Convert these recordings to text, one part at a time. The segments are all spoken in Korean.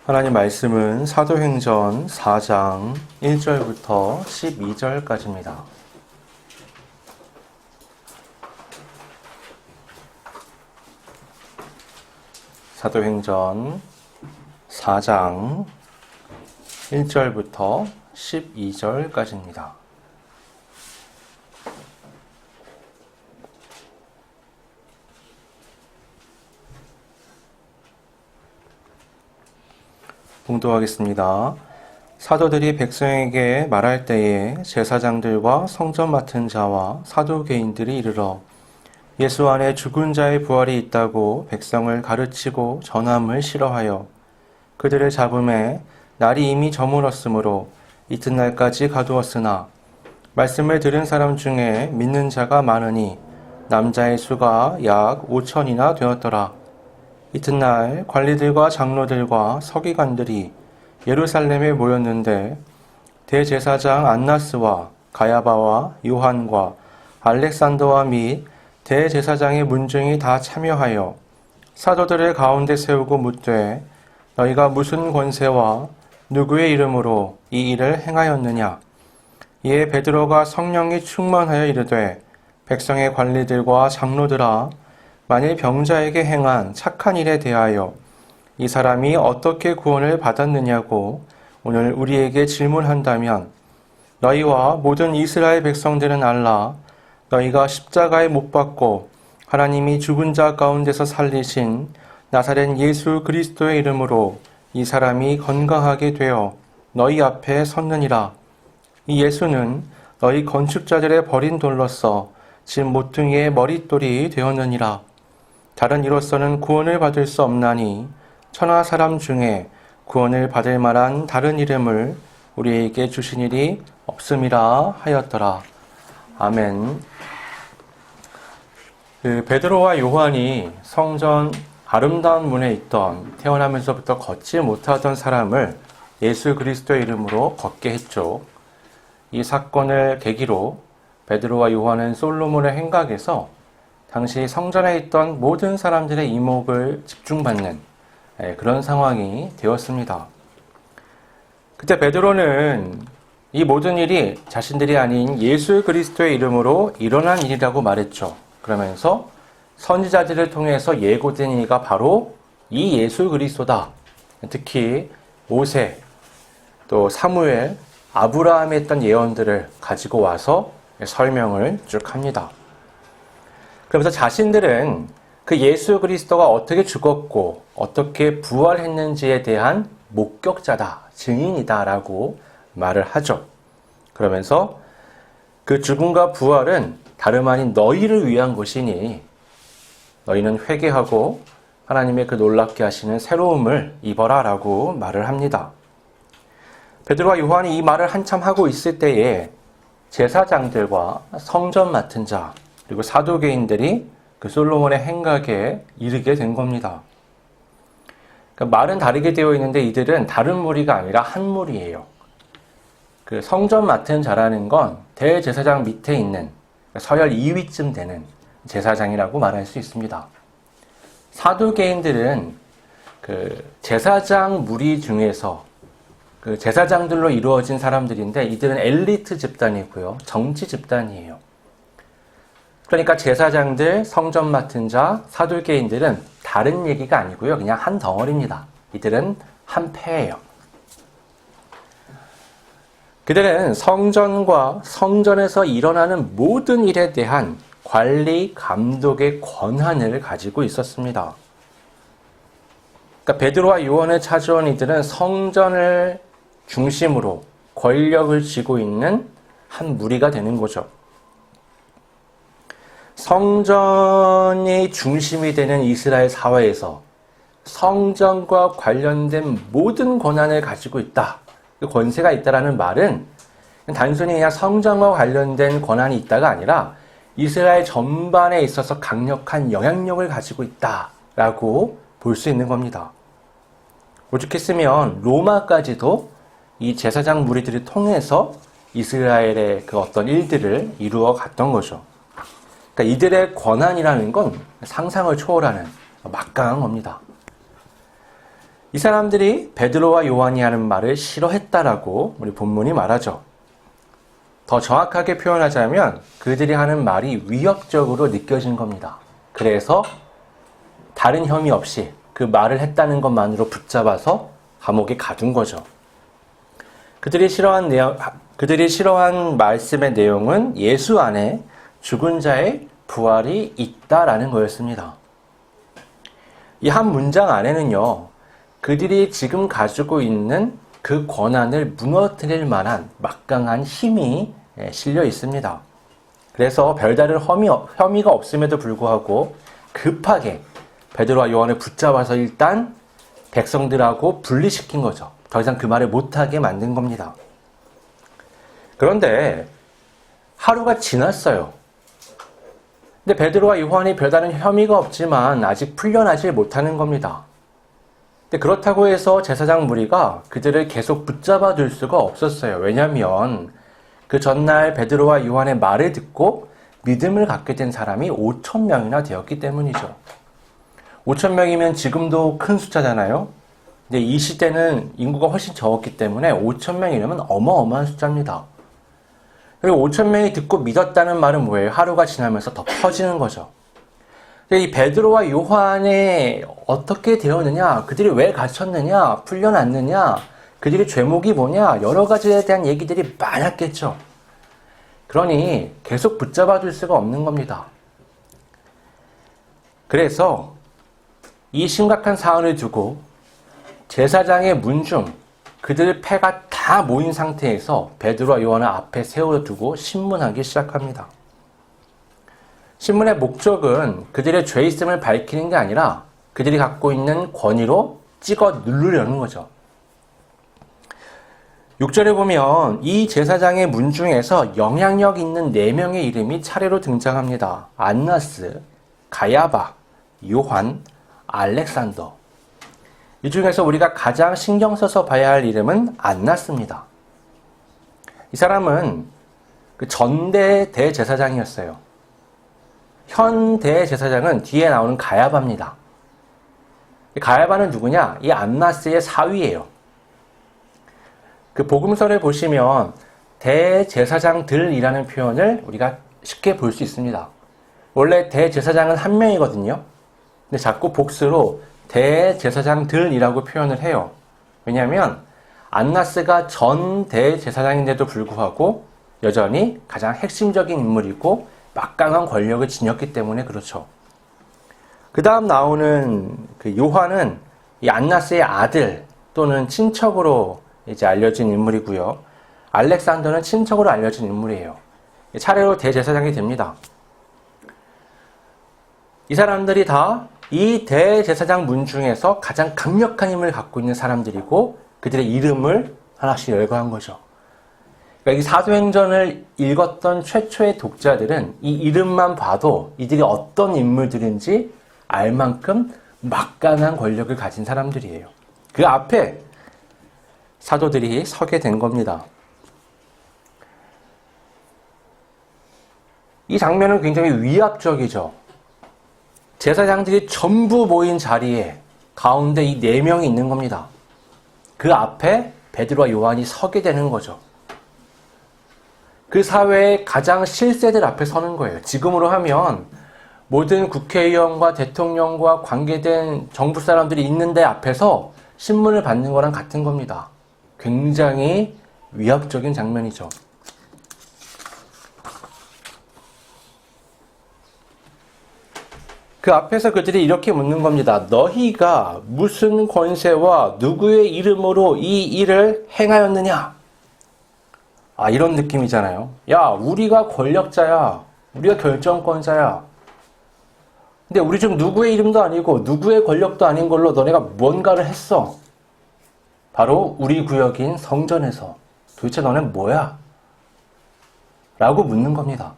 하나님 말씀은 사도행전 4장 1절부터 12절까지입니다. 사도행전 4장 1절부터 12절까지입니다. 봉독하겠습니다. 사도들이 백성에게 말할 때에 제사장들과 성전 맡은 자와 사두개인들이 이르러 예수 안에 죽은 자의 부활이 있다고 백성을 가르치고 전함을 싫어하여 그들을 잡음에 날이 이미 저물었으므로 이튿날까지 가두었으나 말씀을 들은 사람 중에 믿는 자가 많으니 남자의 수가 약 5천이나 되었더라. 이튿날 관리들과 장로들과 서기관들이 예루살렘에 모였는데 대제사장 안나스와 가야바와 요한과 알렉산더와 및 대제사장의 문중이 다 참여하여 사도들을 가운데 세우고 묻되 너희가 무슨 권세와 누구의 이름으로 이 일을 행하였느냐? 이에 베드로가 성령이 충만하여 이르되 백성의 관리들과 장로들아 만일 병자에게 행한 착한 일에 대하여 이 사람이 어떻게 구원을 받았느냐고 오늘 우리에게 질문한다면 너희와 모든 이스라엘 백성들은 알라. 너희가 십자가에 못 박고 하나님이 죽은 자 가운데서 살리신 나사렛 예수 그리스도의 이름으로 이 사람이 건강하게 되어 너희 앞에 섰느니라. 이 예수는 너희 건축자들의 버린 돌로서 집 모퉁이의 머릿돌이 되었느니라. 다른 이로서는 구원을 받을 수 없나니 천하 사람 중에 구원을 받을 만한 다른 이름을 우리에게 주시니리 없음이라 하였더라. 아멘. 베드로와 요한이 성전 아름다운 문에 있던 태어나면서부터 걷지 못하던 사람을 예수 그리스도의 이름으로 걷게 했죠. 이 사건을 계기로 베드로와 요한은 솔로몬의 행각에서 당시 성전에 있던 모든 사람들의 이목을 집중받는 그런 상황이 되었습니다. 그때 베드로는 이 모든 일이 자신들이 아닌 예수 그리스도의 이름으로 일어난 일이라고 말했죠. 그러면서 선지자들을 통해서 예고된 이가 바로 이 예수 그리스도다. 특히 모세, 또 사무엘, 아브라함에 했던 예언들을 가지고 와서 설명을 쭉 합니다. 그러면서 자신들은 그 예수 그리스도가 어떻게 죽었고 어떻게 부활했는지에 대한 목격자다, 증인이다라고 말을 하죠. 그러면서 그 죽음과 부활은 다름 아닌 너희를 위한 것이니 너희는 회개하고 하나님의 그 놀랍게 하시는 새로움을 입어라 라고 말을 합니다. 베드로와 요한이 이 말을 한참 하고 있을 때에 제사장들과 성전 맡은 자 그리고 사두개인들이 그 솔로몬의 행각에 이르게 된 겁니다. 그러니까 말은 다르게 되어 있는데 이들은 다른 무리가 아니라 한 무리예요. 그 성전 맡은 자라는 건 대제사장 밑에 있는 서열 2위쯤 되는 제사장이라고 말할 수 있습니다. 사두개인들은 그 제사장 무리 중에서 그 제사장들로 이루어진 사람들인데 이들은 엘리트 집단이고요. 정치 집단이에요. 그러니까 제사장들, 성전 맡은 자, 사두개인들은 다른 얘기가 아니고요. 그냥 한 덩어리입니다. 이들은 한 패예요. 그들은 성전과 성전에서 일어나는 모든 일에 대한 관리, 감독의 권한을 가지고 있었습니다. 그러니까 베드로와 요한을 찾아온 이들은 성전을 중심으로 권력을 쥐고 있는 한 무리가 되는 거죠. 성전이 중심이 되는 이스라엘 사회에서 성전과 관련된 모든 권한을 가지고 있다. 권세가 있다라는 말은 단순히 그냥 성전과 관련된 권한이 있다가 아니라 이스라엘 전반에 있어서 강력한 영향력을 가지고 있다라고 볼 수 있는 겁니다. 오죽했으면 로마까지도 이 제사장 무리들을 통해서 이스라엘의 그 어떤 일들을 이루어 갔던 거죠. 그러니까 이들의 권한이라는 건 상상을 초월하는 막강한 겁니다. 이 사람들이 베드로와 요한이 하는 말을 싫어했다라고 우리 본문이 말하죠. 더 정확하게 표현하자면 그들이 하는 말이 위협적으로 느껴진 겁니다. 그래서 다른 혐의 없이 그 말을 했다는 것만으로 붙잡아서 감옥에 가둔 거죠. 그들이 싫어한 말씀의 내용은 예수 안에 죽은 자의 부활이 있다라는 거였습니다. 이 한 문장 안에는요, 그들이 지금 가지고 있는 그 권한을 무너뜨릴 만한 막강한 힘이 실려 있습니다. 그래서 별다른 혐의가 없음에도 불구하고 급하게 베드로와 요한을 붙잡아서 일단 백성들하고 분리시킨 거죠. 더 이상 그 말을 못하게 만든 겁니다. 그런데 하루가 지났어요. 근데 베드로와 요한이 별다른 혐의가 없지만 아직 풀려나지 못하는 겁니다. 근데 그렇다고 해서 제사장 무리가 그들을 계속 붙잡아 둘 수가 없었어요. 왜냐하면 그 전날 베드로와 요한의 말을 듣고 믿음을 갖게 된 사람이 5,000명이나 되었기 때문이죠. 5,000명이면 지금도 큰 숫자잖아요. 근데 이 시대는 인구가 훨씬 적었기 때문에 5,000명이라면 어마어마한 숫자입니다. 그리고 5,000명이 듣고 믿었다는 말은 뭐예요? 하루가 지나면서 더 퍼지는 거죠. 이 베드로와 요한이 어떻게 되었느냐, 그들이 왜 갇혔느냐, 풀려났느냐, 그들의 죄목이 뭐냐, 여러 가지에 대한 얘기들이 많았겠죠. 그러니 계속 붙잡아둘 수가 없는 겁니다. 그래서 이 심각한 사안을 두고 제사장의 문중, 그들 패가 다 모인 상태에서 베드로와 요한을 앞에 세워두고 신문하기 시작합니다. 신문의 목적은 그들의 죄있음을 밝히는 게 아니라 그들이 갖고 있는 권위로 찍어 누르려는 거죠. 6절에 보면 이 제사장의 문중에서 영향력 있는 4명의 이름이 차례로 등장합니다. 안나스, 가야바, 요한, 알렉산더. 이 중에서 우리가 가장 신경 써서 봐야 할 이름은 안나스입니다. 이 사람은 그 전대 대제사장이었어요. 현 대제사장은 뒤에 나오는 가야바입니다. 가야바는 누구냐? 이 안나스의 사위예요. 그 복음서를 보시면 대제사장들이라는 표현을 우리가 쉽게 볼 수 있습니다. 원래 대제사장은 한 명이거든요. 근데 자꾸 복수로 대제사장들이라고 표현을 해요. 왜냐하면 안나스가 전 대제사장인데도 불구하고 여전히 가장 핵심적인 인물이고 막강한 권력을 지녔기 때문에 그렇죠. 그 다음 나오는 그 요한은 이 안나스의 아들 또는 친척으로 이제 알려진 인물이고요. 알렉산더는 친척으로 알려진 인물이에요. 차례로 대제사장이 됩니다. 이 사람들이 다 이 대제사장 문 중에서 가장 강력한 힘을 갖고 있는 사람들이고 그들의 이름을 하나씩 열거한 거죠. 그러니까 이 사도행전을 읽었던 최초의 독자들은 이 이름만 봐도 이들이 어떤 인물들인지 알 만큼 막강한 권력을 가진 사람들이에요. 그 앞에 사도들이 서게 된 겁니다. 이 장면은 굉장히 위압적이죠. 제사장들이 전부 모인 자리에 가운데 이 4명이 있는 겁니다. 그 앞에 베드로와 요한이 서게 되는 거죠. 그 사회의 가장 실세들 앞에 서는 거예요. 지금으로 하면 모든 국회의원과 대통령과 관계된 정부 사람들이 있는데 앞에서 신문을 받는 거랑 같은 겁니다. 굉장히 위압적인 장면이죠. 그 앞에서 그들이 이렇게 묻는 겁니다. 너희가 무슨 권세와 누구의 이름으로 이 일을 행하였느냐? 아, 이런 느낌이잖아요. 야, 우리가 권력자야. 우리가 결정권자야. 근데 우리 중 누구의 이름도 아니고 누구의 권력도 아닌 걸로 너네가 뭔가를 했어. 바로 우리 구역인 성전에서. 도대체 너는 뭐야? 라고 묻는 겁니다.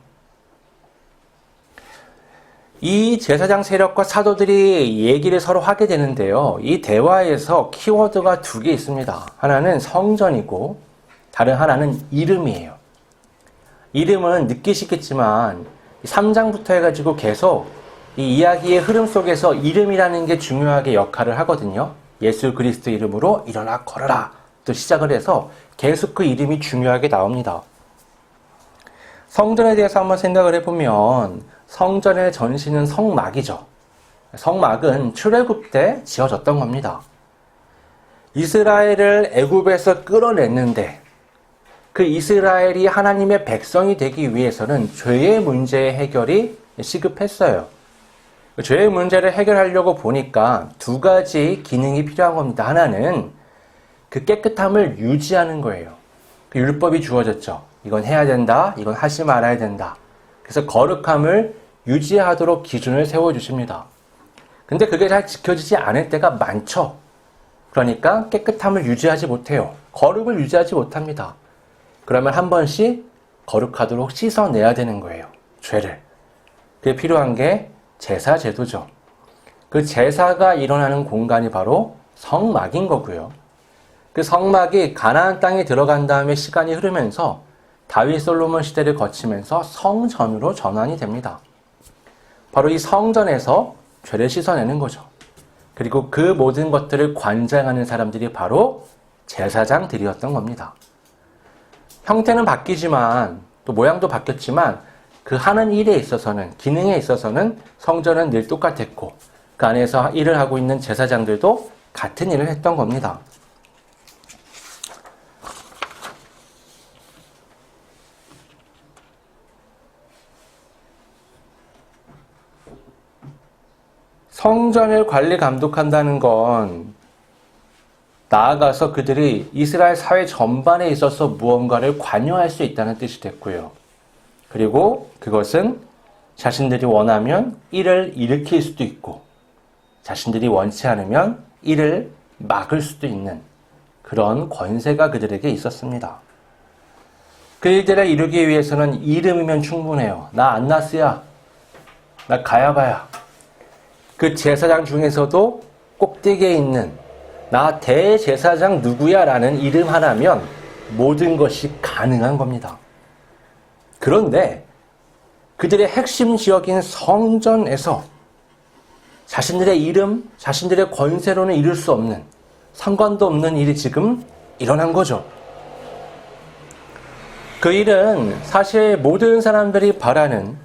이 제사장 세력과 사도들이 얘기를 서로 하게 되는데요. 이 대화에서 키워드가 2개 있습니다. 하나는 성전이고 다른 하나는 이름이에요. 이름은 느끼시겠지만 3장부터 해가지고 계속 이 이야기의 흐름 속에서 이름이라는 게 중요하게 역할을 하거든요. 예수 그리스도 이름으로 일어나 걸어라 또 시작을 해서 계속 그 이름이 중요하게 나옵니다. 성전에 대해서 한번 생각을 해보면 성전의 전신은 성막이죠. 성막은 출애굽 때 지어졌던 겁니다. 이스라엘을 애굽에서 끌어냈는데 그 이스라엘이 하나님의 백성이 되기 위해서는 죄의 문제의 해결이 시급했어요. 죄의 문제를 해결하려고 보니까 두 가지 기능이 필요한 겁니다. 하나는 그 깨끗함을 유지하는 거예요. 그 율법이 주어졌죠. 이건 해야 된다, 이건 하지 말아야 된다. 그래서 거룩함을 유지하도록 기준을 세워주십니다. 근데 그게 잘 지켜지지 않을 때가 많죠. 그러니까 깨끗함을 유지하지 못해요. 거룩을 유지하지 못합니다. 그러면 한 번씩 거룩하도록 씻어내야 되는 거예요. 죄를. 그게 필요한 게 제사 제도죠. 그 제사가 일어나는 공간이 바로 성막인 거고요. 그 성막이 가나안 땅에 들어간 다음에 시간이 흐르면서 다윗 솔로몬 시대를 거치면서 성전으로 전환이 됩니다. 바로 이 성전에서 죄를 씻어내는 거죠. 그리고 그 모든 것들을 관장하는 사람들이 바로 제사장들이었던 겁니다. 형태는 바뀌지만 또 모양도 바뀌었지만 그 하는 일에 있어서는 기능에 있어서는 성전은 늘 똑같았고 그 안에서 일을 하고 있는 제사장들도 같은 일을 했던 겁니다. 성전을 관리 감독한다는 건 나아가서 그들이 이스라엘 사회 전반에 있어서 무언가를 관여할 수 있다는 뜻이 됐고요. 그리고 그것은 자신들이 원하면 일을 일으킬 수도 있고 자신들이 원치 않으면 일을 막을 수도 있는 그런 권세가 그들에게 있었습니다. 그 일들을 이루기 위해서는 이름이면 충분해요. 나 안나스야. 나 가야바야. 그 제사장 중에서도 꼭대기에 있는 나 대제사장 누구야 라는 이름 하나면 모든 것이 가능한 겁니다. 그런데 그들의 핵심 지역인 성전에서 자신들의 이름, 자신들의 권세로는 이룰 수 없는 상관도 없는 일이 지금 일어난 거죠. 그 일은 사실 모든 사람들이 바라는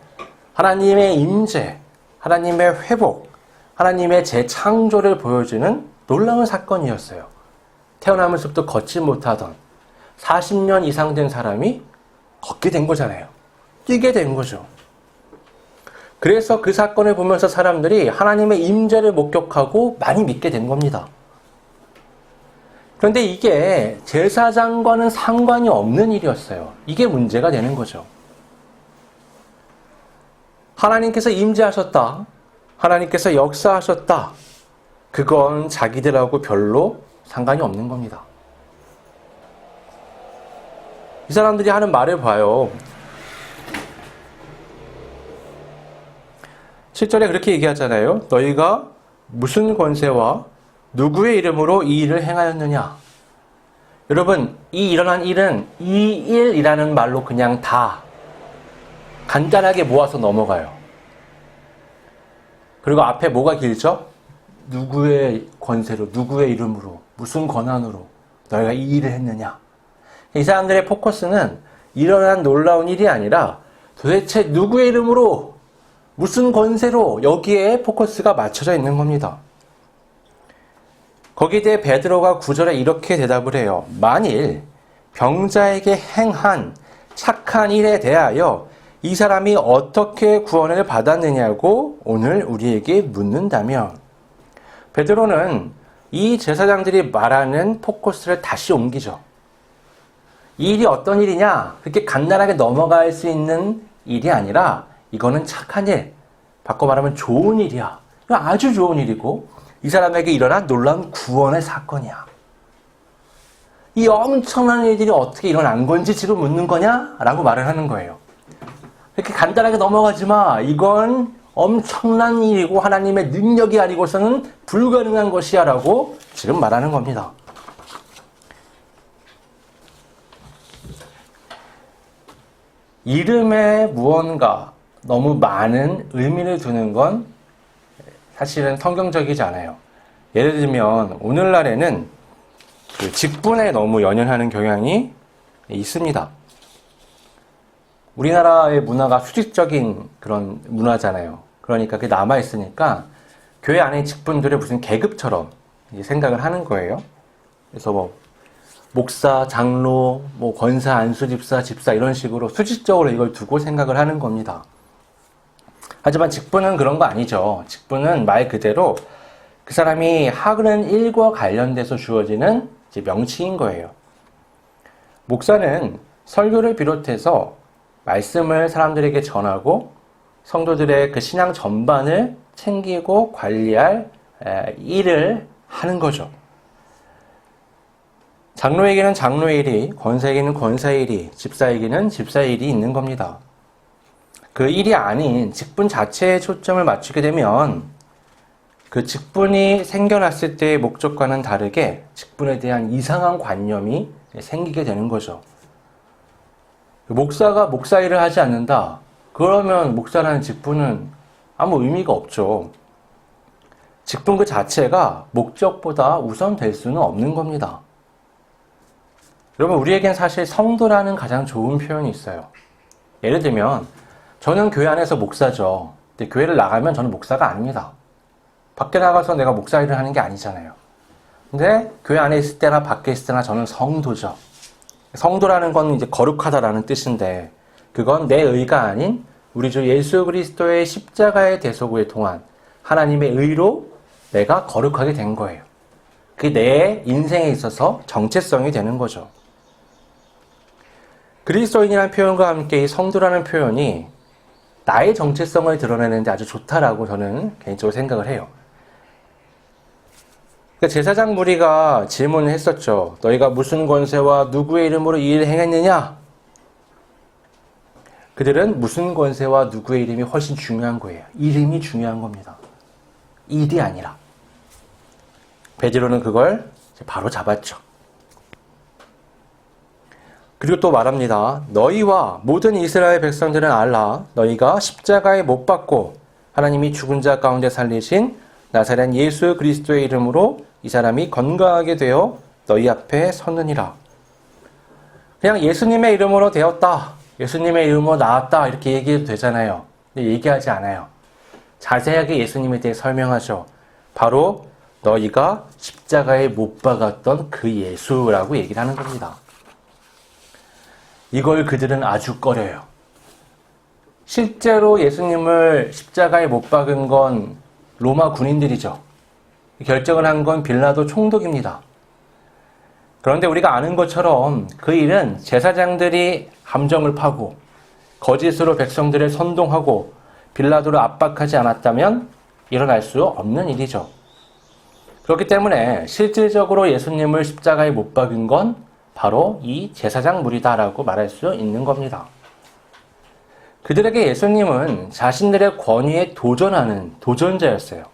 하나님의 임재, 하나님의 회복, 하나님의 재창조를 보여주는 놀라운 사건이었어요. 태어나면서부터 걷지 못하던 40년 이상 된 사람이 걷게 된 거잖아요. 뛰게 된 거죠. 그래서 그 사건을 보면서 사람들이 하나님의 임재를 목격하고 많이 믿게 된 겁니다. 그런데 이게 제사장과는 상관이 없는 일이었어요. 이게 문제가 되는 거죠. 하나님께서 임재하셨다. 하나님께서 역사하셨다. 그건 자기들하고 별로 상관이 없는 겁니다. 이 사람들이 하는 말을 봐요. 7절에 그렇게 얘기하잖아요. 너희가 무슨 권세와 누구의 이름으로 이 일을 행하였느냐? 여러분, 이 일어난 일은 이 일이라는 말로 그냥 다 간단하게 모아서 넘어가요. 그리고 앞에 뭐가 길죠? 누구의 권세로, 누구의 이름으로, 무슨 권한으로 너희가 이 일을 했느냐? 이 사람들의 포커스는 일어난 놀라운 일이 아니라 도대체 누구의 이름으로, 무슨 권세로 여기에 포커스가 맞춰져 있는 겁니다. 거기에 대해 베드로가 9절에 이렇게 대답을 해요. 만일 병자에게 행한 착한 일에 대하여 이 사람이 어떻게 구원을 받았느냐고 오늘 우리에게 묻는다면, 베드로는 이 제사장들이 말하는 포커스를 다시 옮기죠. 이 일이 어떤 일이냐? 그렇게 간단하게 넘어갈 수 있는 일이 아니라 이거는 착한 일, 바꿔 말하면 좋은 일이야. 아주 좋은 일이고 이 사람에게 일어난 놀라운 구원의 사건이야. 이 엄청난 일들이 어떻게 일어난 건지 지금 묻는 거냐? 라고 말을 하는 거예요. 이렇게 간단하게 넘어가지 마. 이건 엄청난 일이고 하나님의 능력이 아니고서는 불가능한 것이야 라고 지금 말하는 겁니다. 이름에 무언가 너무 많은 의미를 두는 건 사실은 성경적이지 않아요. 예를 들면 오늘날에는 그 직분에 너무 연연하는 경향이 있습니다. 우리나라의 문화가 수직적인 그런 문화잖아요. 그러니까 그게 남아있으니까 교회 안에 직분들을 무슨 계급처럼 생각을 하는 거예요. 그래서 뭐 목사, 장로, 뭐 권사, 안수집사, 집사 이런 식으로 수직적으로 이걸 두고 생각을 하는 겁니다. 하지만 직분은 그런 거 아니죠. 직분은 말 그대로 그 사람이 하는 일과 관련돼서 주어지는 이제 명칭인 거예요. 목사는 설교를 비롯해서 말씀을 사람들에게 전하고 성도들의 그 신앙 전반을 챙기고 관리할 일을 하는 거죠. 장로에게는 장로의 일이, 권사에게는 권사의 일이, 집사에게는 집사의 일이 있는 겁니다. 그 일이 아닌 직분 자체에 초점을 맞추게 되면 그 직분이 생겨났을 때의 목적과는 다르게 직분에 대한 이상한 관념이 생기게 되는 거죠. 목사가 목사 일을 하지 않는다. 그러면 목사라는 직분은 아무 의미가 없죠. 직분 그 자체가 목적보다 우선될 수는 없는 겁니다. 여러분, 우리에겐 사실 성도라는 가장 좋은 표현이 있어요. 예를 들면 저는 교회 안에서 목사죠. 근데 교회를 나가면 저는 목사가 아닙니다. 밖에 나가서 내가 목사 일을 하는 게 아니잖아요. 근데 교회 안에 있을 때나 밖에 있을 때나 저는 성도죠. 성도라는 건 이제 거룩하다라는 뜻인데 그건 내 의가 아닌 우리 주 예수 그리스도의 십자가의 대속을 통한 하나님의 의로 내가 거룩하게 된 거예요. 그게 내 인생에 있어서 정체성이 되는 거죠. 그리스도인이라는 표현과 함께 이 성도라는 표현이 나의 정체성을 드러내는데 아주 좋다라고 저는 개인적으로 생각을 해요. 그러니까 제사장 무리가 질문을 했었죠. 너희가 무슨 권세와 누구의 이름으로 이 일을 행했느냐? 그들은 무슨 권세와 누구의 이름이 훨씬 중요한 거예요. 이름이 중요한 겁니다. 일이 아니라. 베드로는 그걸 바로 잡았죠. 그리고 또 말합니다. 너희와 모든 이스라엘 백성들은 알라. 너희가 십자가에 못 박고 하나님이 죽은 자 가운데 살리신 나사렛 예수 그리스도의 이름으로 이 사람이 건강하게 되어 너희 앞에 섰느니라. 그냥 예수님의 이름으로 되었다. 예수님의 이름으로 나왔다. 이렇게 얘기해도 되잖아요. 근데 얘기하지 않아요. 자세하게 예수님에 대해 설명하죠. 바로 너희가 십자가에 못 박았던 그 예수라고 얘기를 하는 겁니다. 이걸 그들은 아주 꺼려요. 실제로 예수님을 십자가에 못 박은 건 로마 군인들이죠. 결정을 한 건 빌라도 총독입니다. 그런데 우리가 아는 것처럼 그 일은 제사장들이 함정을 파고 거짓으로 백성들을 선동하고 빌라도를 압박하지 않았다면 일어날 수 없는 일이죠. 그렇기 때문에 실질적으로 예수님을 십자가에 못 박은 건 바로 이 제사장 무리다라고 말할 수 있는 겁니다. 그들에게 예수님은 자신들의 권위에 도전하는 도전자였어요.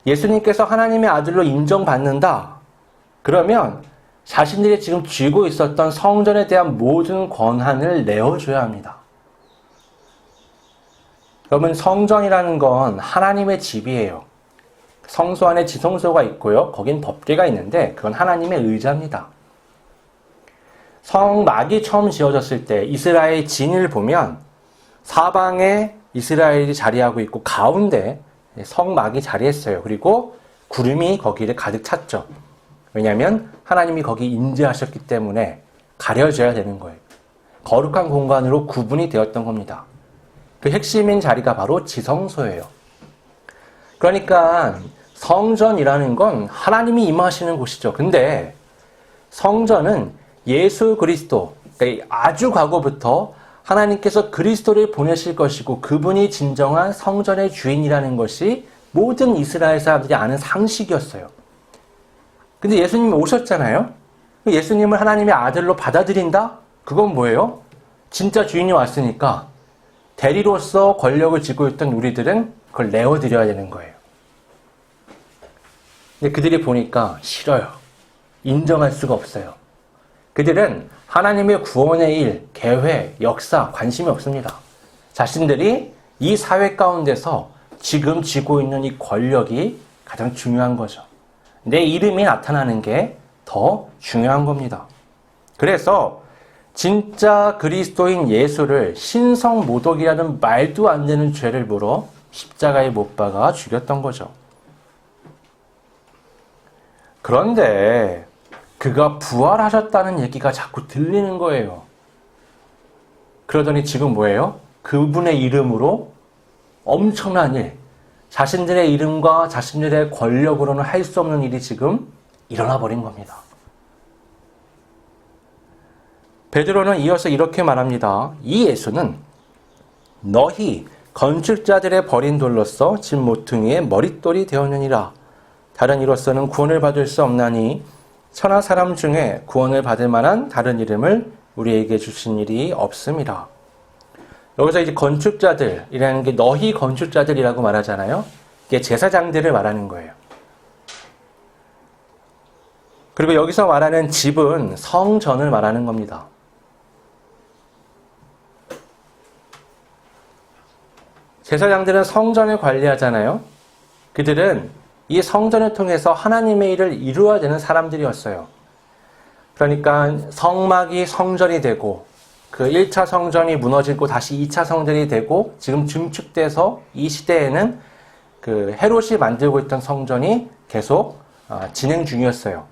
예수님께서 하나님의 아들로 인정받는다. 그러면 자신들이 지금 쥐고 있었던 성전에 대한 모든 권한을 내어줘야 합니다. 여러분, 성전이라는 건 하나님의 집이에요. 성소 안에 지성소가 있고요. 거긴 법궤가 있는데 그건 하나님의 의자입니다. 성막이 처음 지어졌을 때 이스라엘 진을 보면 사방에 이스라엘이 자리하고 있고 가운데 성막이 자리했어요. 그리고 구름이 거기를 가득 찼죠. 왜냐하면 하나님이 거기 임재하셨기 때문에 가려져야 되는 거예요. 거룩한 공간으로 구분이 되었던 겁니다. 그 핵심인 자리가 바로 지성소예요. 그러니까 성전이라는 건 하나님이 임하시는 곳이죠. 근데 성전은 예수 그리스도, 그러니까 아주 과거부터 하나님께서 그리스도를 보내실 것이고 그분이 진정한 성전의 주인이라는 것이 모든 이스라엘 사람들이 아는 상식이었어요. 근데 예수님이 오셨잖아요. 예수님을 하나님의 아들로 받아들인다? 그건 뭐예요? 진짜 주인이 왔으니까 대리로서 권력을 쥐고 있던 우리들은 그걸 내어드려야 되는 거예요. 근데 그들이 보니까 싫어요. 인정할 수가 없어요. 그들은 하나님의 구원의 일, 계획, 역사, 관심이 없습니다. 자신들이 이 사회 가운데서 지금 쥐고 있는 이 권력이 가장 중요한 거죠. 내 이름이 나타나는 게 더 중요한 겁니다. 그래서 진짜 그리스도인 예수를 신성모독이라는 말도 안 되는 죄를 물어 십자가에 못 박아 죽였던 거죠. 그런데 그가 부활하셨다는 얘기가 자꾸 들리는 거예요. 그러더니 지금 뭐예요? 그분의 이름으로 엄청난 일, 자신들의 이름과 자신들의 권력으로는 할 수 없는 일이 지금 일어나 버린 겁니다. 베드로는 이어서 이렇게 말합니다. 이 예수는 너희 건축자들의 버린 돌로서 집 모퉁이의 머릿돌이 되었느니라. 다른 이로서는 구원을 받을 수 없나니 천하 사람 중에 구원을 받을 만한 다른 이름을 우리에게 주신 일이 없습니다. 여기서 이제 건축자들이라는 게 너희 건축자들이라고 말하잖아요. 이게 제사장들을 말하는 거예요. 그리고 여기서 말하는 집은 성전을 말하는 겁니다. 제사장들은 성전을 관리하잖아요. 그들은 이 성전을 통해서 하나님의 일을 이루어야 되는 사람들이었어요. 그러니까 성막이 성전이 되고 그 1차 성전이 무너지고 다시 2차 성전이 되고 지금 증축돼서 이 시대에는 그 헤롯이 만들고 있던 성전이 계속 진행 중이었어요.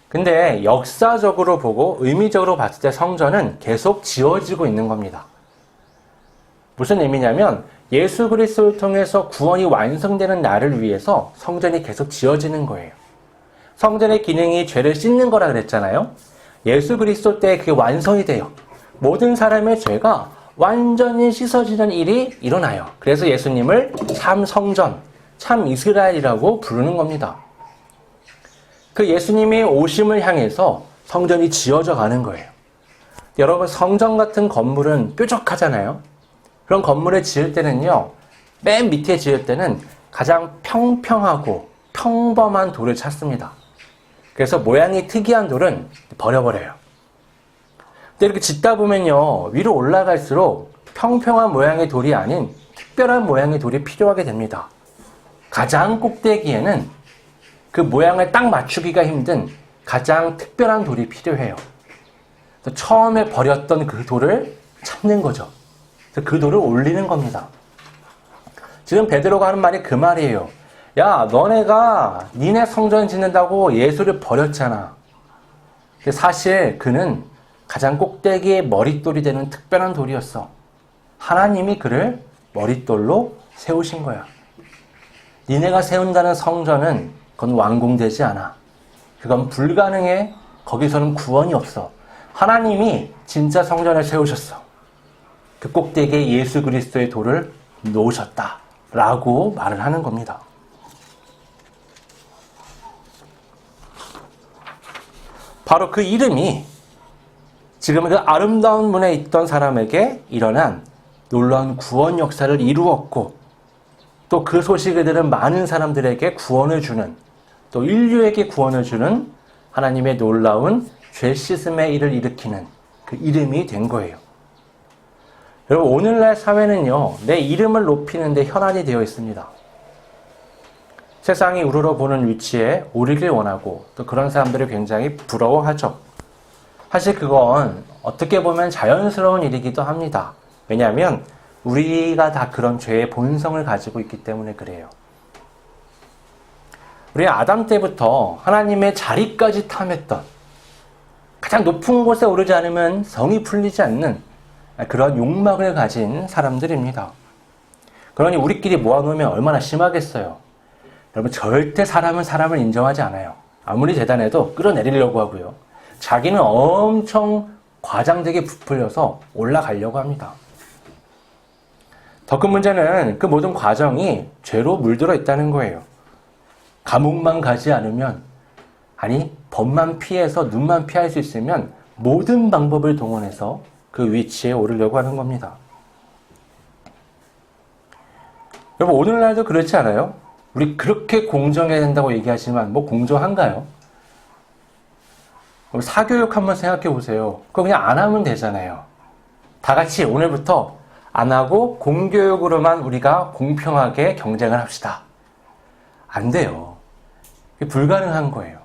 근데 역사적으로 보고 의미적으로 봤을 때 성전은 계속 지어지고 있는 겁니다. 무슨 의미냐면 예수 그리스도를 통해서 구원이 완성되는 날을 위해서 성전이 계속 지어지는 거예요. 성전의 기능이 죄를 씻는 거라 그랬잖아요. 예수 그리스도 때 그게 완성이 돼요. 모든 사람의 죄가 완전히 씻어지는 일이 일어나요. 그래서 예수님을 참 성전, 참 이스라엘이라고 부르는 겁니다. 그 예수님이 오심을 향해서 성전이 지어져 가는 거예요. 여러분, 성전 같은 건물은 뾰족하잖아요. 그런 건물을 지을 때는요, 맨 밑에 지을 때는 가장 평평하고 평범한 돌을 찾습니다. 그래서 모양이 특이한 돌은 버려버려요. 근데 이렇게 짓다 보면요, 위로 올라갈수록 평평한 모양의 돌이 아닌 특별한 모양의 돌이 필요하게 됩니다. 가장 꼭대기에는 그 모양을 딱 맞추기가 힘든 가장 특별한 돌이 필요해요. 그래서 처음에 버렸던 그 돌을 찾는 거죠. 그래서 그 돌을 올리는 겁니다. 지금 베드로가 하는 말이 그 말이에요. 야, 너네가 니네 성전 짓는다고 예수를 버렸잖아. 근데 사실 그는 가장 꼭대기의 머릿돌이 되는 특별한 돌이었어. 하나님이 그를 머릿돌로 세우신 거야. 니네가 세운다는 성전은 그건 완공되지 않아. 그건 불가능해. 거기서는 구원이 없어. 하나님이 진짜 성전을 세우셨어. 그 꼭대기에 예수 그리스도의 돌을 놓으셨다. 라고 말을 하는 겁니다. 바로 그 이름이 지금 그 아름다운 문에 있던 사람에게 일어난 놀라운 구원 역사를 이루었고, 또 그 소식을 들은 많은 사람들에게 구원을 주는, 또 인류에게 구원을 주는 하나님의 놀라운 죄 씻음의 일을 일으키는 그 이름이 된 거예요. 여러분, 오늘날 사회는요, 내 이름을 높이는 데 현안이 되어 있습니다. 세상이 우러러보는 위치에 오르길 원하고 또 그런 사람들을 굉장히 부러워하죠. 사실 그건 어떻게 보면 자연스러운 일이기도 합니다. 왜냐하면 우리가 다 그런 죄의 본성을 가지고 있기 때문에 그래요. 우리 아담 때부터 하나님의 자리까지 탐했던, 가장 높은 곳에 오르지 않으면 성이 풀리지 않는 그런 욕망을 가진 사람들입니다. 그러니 우리끼리 모아놓으면 얼마나 심하겠어요. 여러분, 절대 사람은 사람을 인정하지 않아요. 아무리 대단해도 끌어내리려고 하고요. 자기는 엄청 과장되게 부풀려서 올라가려고 합니다. 더 큰 문제는 그 모든 과정이 죄로 물들어 있다는 거예요. 감옥만 가지 않으면, 아니 법만 피해서 눈만 피할 수 있으면 모든 방법을 동원해서 그 위치에 오르려고 하는 겁니다. 여러분, 오늘날도 그렇지 않아요? 우리 그렇게 공정해야 된다고 얘기하지만 뭐 공정한가요? 사교육 한번 생각해 보세요. 그거 그냥 안 하면 되잖아요. 다 같이 오늘부터 안 하고 공교육으로만 우리가 공평하게 경쟁을 합시다. 안 돼요. 불가능한 거예요.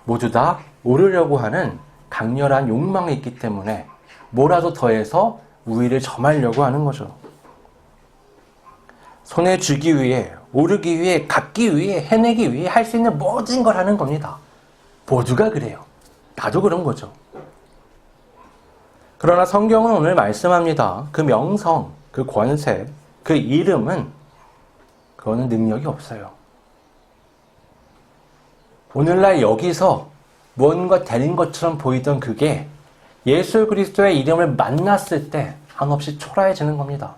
모두 다 오르려고 하는 강렬한 욕망이 있기 때문에 뭐라도 더해서 우위를 점하려고 하는 거죠. 손에 쥐기 위해, 오르기 위해, 갖기 위해, 해내기 위해 할 수 있는 모든 걸 하는 겁니다. 모두가 그래요. 나도 그런 거죠. 그러나 성경은 오늘 말씀합니다. 그 명성, 그 권세, 그 이름은 그거는 능력이 없어요. 오늘날 여기서 뭔가 되는 것처럼 보이던 그게 예수 그리스도의 이름을 만났을 때 한없이 초라해지는 겁니다.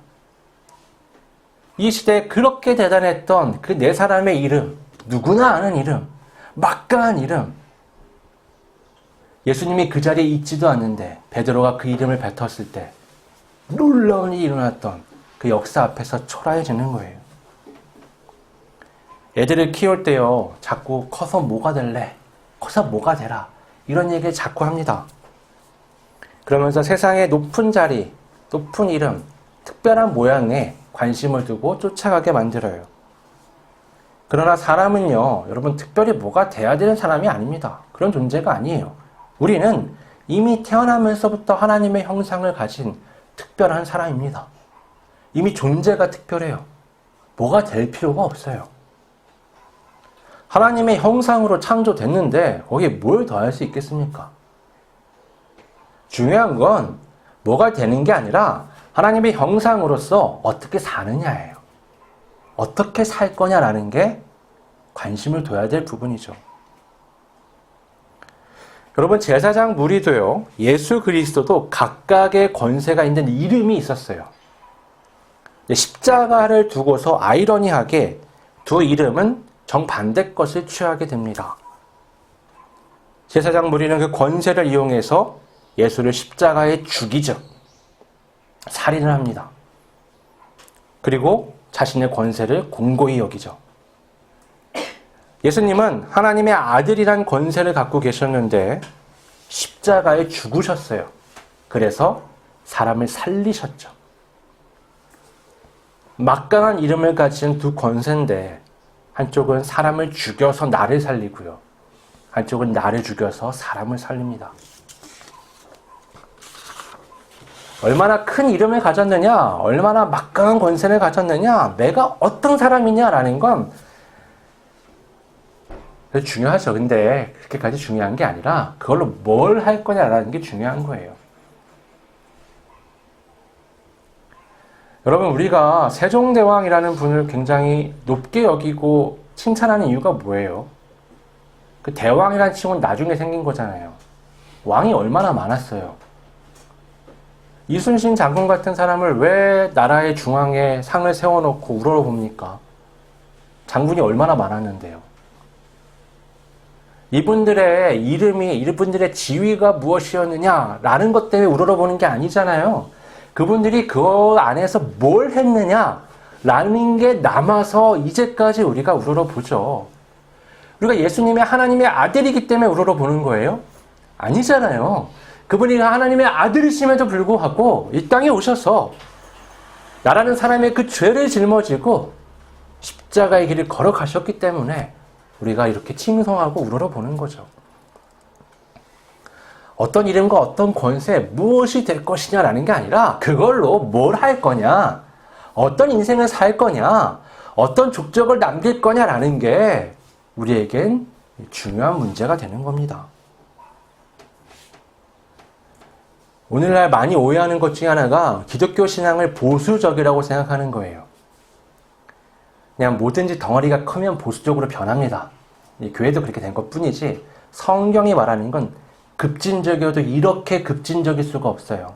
이 시대에 그렇게 대단했던 그 네 사람의 이름, 누구나 아는 이름, 막강한 이름, 예수님이 그 자리에 있지도 않는데 베드로가 그 이름을 뱉었을 때 놀라운 일이 일어났던 그 역사 앞에서 초라해지는 거예요. 애들을 키울 때요, 자꾸 커서 뭐가 될래? 커서 뭐가 되라? 이런 얘기를 자꾸 합니다. 그러면서 세상의 높은 자리, 높은 이름, 특별한 모양에 관심을 두고 쫓아가게 만들어요. 그러나 사람은요, 여러분 특별히 뭐가 돼야 되는 사람이 아닙니다. 그런 존재가 아니에요. 우리는 이미 태어나면서부터 하나님의 형상을 가진 특별한 사람입니다. 이미 존재가 특별해요. 뭐가 될 필요가 없어요. 하나님의 형상으로 창조됐는데 거기에 뭘 더할 수 있겠습니까? 중요한 건 뭐가 되는 게 아니라 하나님의 형상으로서 어떻게 사느냐예요. 어떻게 살 거냐라는 게 관심을 둬야 될 부분이죠. 여러분, 제사장 무리도요, 예수 그리스도도 각각의 권세가 있는 이름이 있었어요. 십자가를 두고서 아이러니하게 두 이름은 정반대 것을 취하게 됩니다. 제사장 무리는 그 권세를 이용해서 예수를 십자가에 죽이죠. 살인을 합니다. 그리고 자신의 권세를 공고히 여기죠. 예수님은 하나님의 아들이란 권세를 갖고 계셨는데 십자가에 죽으셨어요. 그래서 사람을 살리셨죠. 막강한 이름을 가진 두 권세인데 한쪽은 사람을 죽여서 나를 살리고요. 한쪽은 나를 죽여서 사람을 살립니다. 얼마나 큰 이름을 가졌느냐, 얼마나 막강한 권세를 가졌느냐, 내가 어떤 사람이냐라는 건 중요하죠. 근데 그렇게까지 중요한 게 아니라 그걸로 뭘 할 거냐라는 게 중요한 거예요. 여러분, 우리가 세종대왕이라는 분을 굉장히 높게 여기고 칭찬하는 이유가 뭐예요? 그 대왕이라는 칭호는 나중에 생긴 거잖아요. 왕이 얼마나 많았어요. 이순신 장군 같은 사람을 왜 나라의 중앙에 상을 세워놓고 우러러봅니까? 장군이 얼마나 많았는데요. 이분들의 이름이, 이분들의 지위가 무엇이었느냐라는 것 때문에 우러러보는 게 아니잖아요. 그분들이 그 안에서 뭘 했느냐라는 게 남아서 이제까지 우리가 우러러보죠. 우리가 예수님의 하나님의 아들이기 때문에 우러러보는 거예요? 아니잖아요. 그분이 하나님의 아들이심에도 불구하고 이 땅에 오셔서 나라는 사람의 그 죄를 짊어지고 십자가의 길을 걸어가셨기 때문에 우리가 이렇게 칭송하고 우러러보는 거죠. 어떤 이름과 어떤 권세, 무엇이 될 것이냐라는 게 아니라 그걸로 뭘 할 거냐, 어떤 인생을 살 거냐, 어떤 족적을 남길 거냐라는 게 우리에겐 중요한 문제가 되는 겁니다. 오늘날 많이 오해하는 것 중에 하나가 기독교 신앙을 보수적이라고 생각하는 거예요. 그냥 뭐든지 덩어리가 크면 보수적으로 변합니다. 교회도 그렇게 된 것 뿐이지 성경이 말하는 건 급진적이어도 이렇게 급진적일 수가 없어요.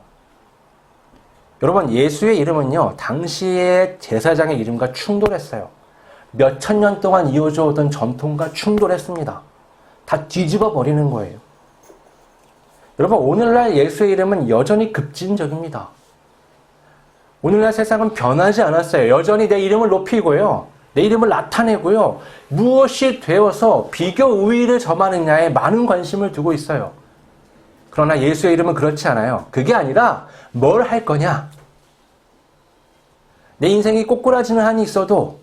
여러분, 예수의 이름은요, 당시의 제사장의 이름과 충돌했어요. 몇천 년 동안 이어져 오던 전통과 충돌했습니다. 다 뒤집어 버리는 거예요. 여러분, 오늘날 예수의 이름은 여전히 급진적입니다. 오늘날 세상은 변하지 않았어요. 여전히 내 이름을 높이고요, 내 이름을 나타내고요, 무엇이 되어서 비교 우위를 점하느냐에 많은 관심을 두고 있어요. 그러나 예수의 이름은 그렇지 않아요. 그게 아니라 뭘 할 거냐. 내 인생이 꼬꾸라지는 한이 있어도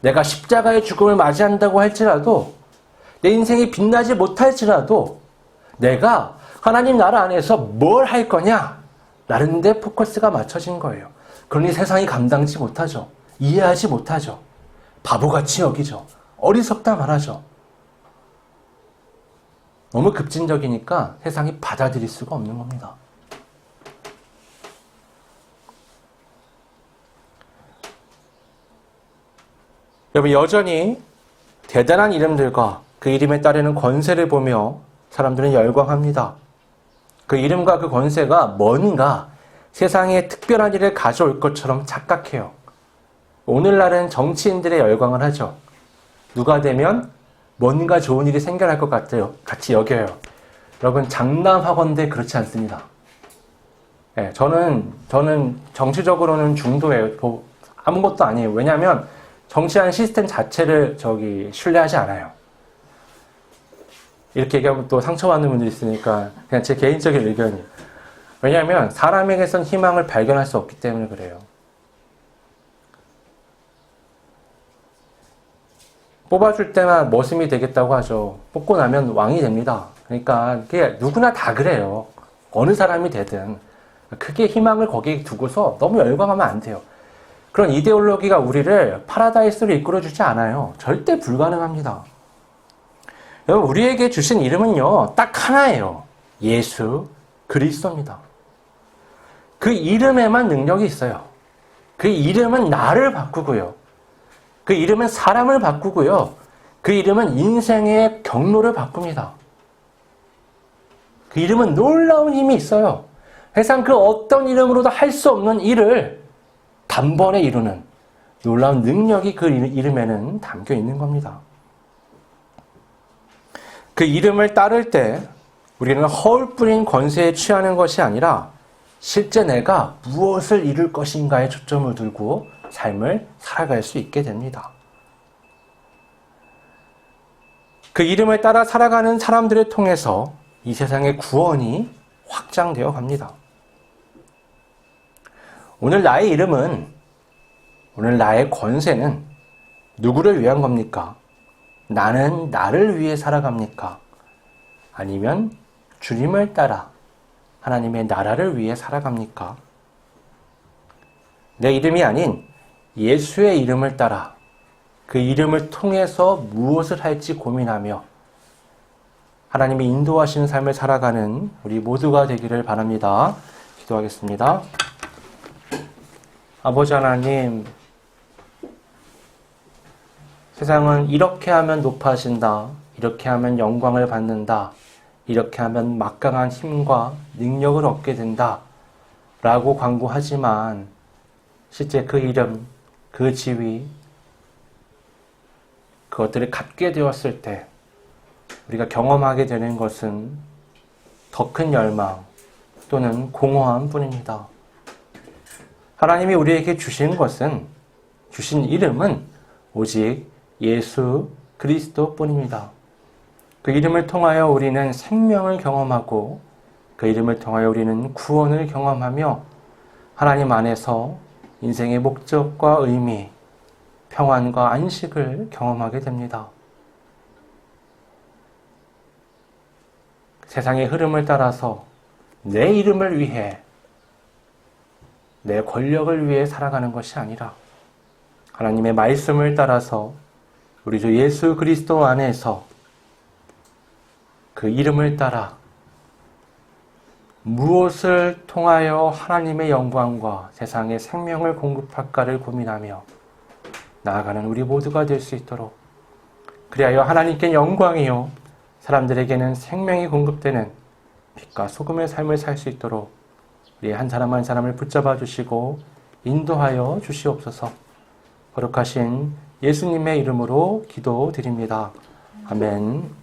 내가 십자가의 죽음을 맞이한다고 할지라도, 내 인생이 빛나지 못할지라도, 내가 하나님 나라 안에서 뭘 할 거냐? 라는 데 포커스가 맞춰진 거예요. 그러니 세상이 감당치 못하죠. 이해하지 못하죠. 바보같이 여기죠. 어리석다 말하죠. 너무 급진적이니까 세상이 받아들일 수가 없는 겁니다. 여러분, 여전히 대단한 이름들과 그 이름에 따르는 권세를 보며 사람들은 열광합니다. 그 이름과 그 권세가 뭔가 세상에 특별한 일을 가져올 것처럼 착각해요. 오늘날은 정치인들의 열광을 하죠. 누가 되면 뭔가 좋은 일이 생겨날 것 같아요. 같이 여겨요. 여러분, 장담하건대 그렇지 않습니다. 네, 저는 정치적으로는 중도예요. 아무것도 아니에요. 왜냐하면 정치하는 시스템 자체를 신뢰하지 않아요. 이렇게 얘기하면 또 상처받는 분들이 있으니까 그냥 제 개인적인 의견이에요. 왜냐하면 사람에게선 희망을 발견할 수 없기 때문에 그래요. 뽑아줄 때만 머슴이 되겠다고 하죠. 뽑고 나면 왕이 됩니다. 그러니까 그게 누구나 다 그래요. 어느 사람이 되든 크게 희망을 거기에 두고서 너무 열광하면 안 돼요. 그런 이데올로기가 우리를 파라다이스로 이끌어주지 않아요. 절대 불가능합니다. 여러분, 우리에게 주신 이름은요, 딱 하나예요. 예수 그리스도입니다. 그 이름에만 능력이 있어요. 그 이름은 나를 바꾸고요. 그 이름은 사람을 바꾸고요. 그 이름은 인생의 경로를 바꿉니다. 그 이름은 놀라운 힘이 있어요. 세상 그 어떤 이름으로도 할 수 없는 일을 단번에 이루는 놀라운 능력이 그 이름에는 담겨 있는 겁니다. 그 이름을 따를 때 우리는 허울뿐인 권세에 취하는 것이 아니라 실제 내가 무엇을 이룰 것인가에 초점을 두고 삶을 살아갈 수 있게 됩니다. 그 이름을 따라 살아가는 사람들을 통해서 이 세상의 구원이 확장되어 갑니다. 오늘 나의 이름은, 오늘 나의 권세는 누구를 위한 겁니까? 나는 나를 위해 살아갑니까? 아니면 주님을 따라 하나님의 나라를 위해 살아갑니까? 내 이름이 아닌 예수의 이름을 따라 그 이름을 통해서 무엇을 할지 고민하며 하나님이 인도하시는 삶을 살아가는 우리 모두가 되기를 바랍니다. 기도하겠습니다. 아버지 하나님, 세상은 이렇게 하면 높아진다, 이렇게 하면 영광을 받는다, 이렇게 하면 막강한 힘과 능력을 얻게 된다 라고 광고하지만 실제 그 이름, 그 지위, 그것들을 갖게 되었을 때 우리가 경험하게 되는 것은 더 큰 열망 또는 공허함 뿐입니다. 하나님이 우리에게 주신 것은, 주신 이름은 오직 예수 그리스도 뿐입니다. 그 이름을 통하여 우리는 생명을 경험하고 그 이름을 통하여 우리는 구원을 경험하며 하나님 안에서 인생의 목적과 의미, 평안과 안식을 경험하게 됩니다. 세상의 흐름을 따라서 내 이름을 위해, 내 권력을 위해 살아가는 것이 아니라 하나님의 말씀을 따라서 우리 주 예수 그리스도 안에서 그 이름을 따라 무엇을 통하여 하나님의 영광과 세상의 생명을 공급할까를 고민하며 나아가는 우리 모두가 될 수 있도록, 그리하여 하나님께 영광이요 사람들에게는 생명이 공급되는 빛과 소금의 삶을 살 수 있도록 우리 한 사람 한 사람을 붙잡아 주시고 인도하여 주시옵소서. 거룩하신 예수님의 이름으로 기도드립니다. 아멘.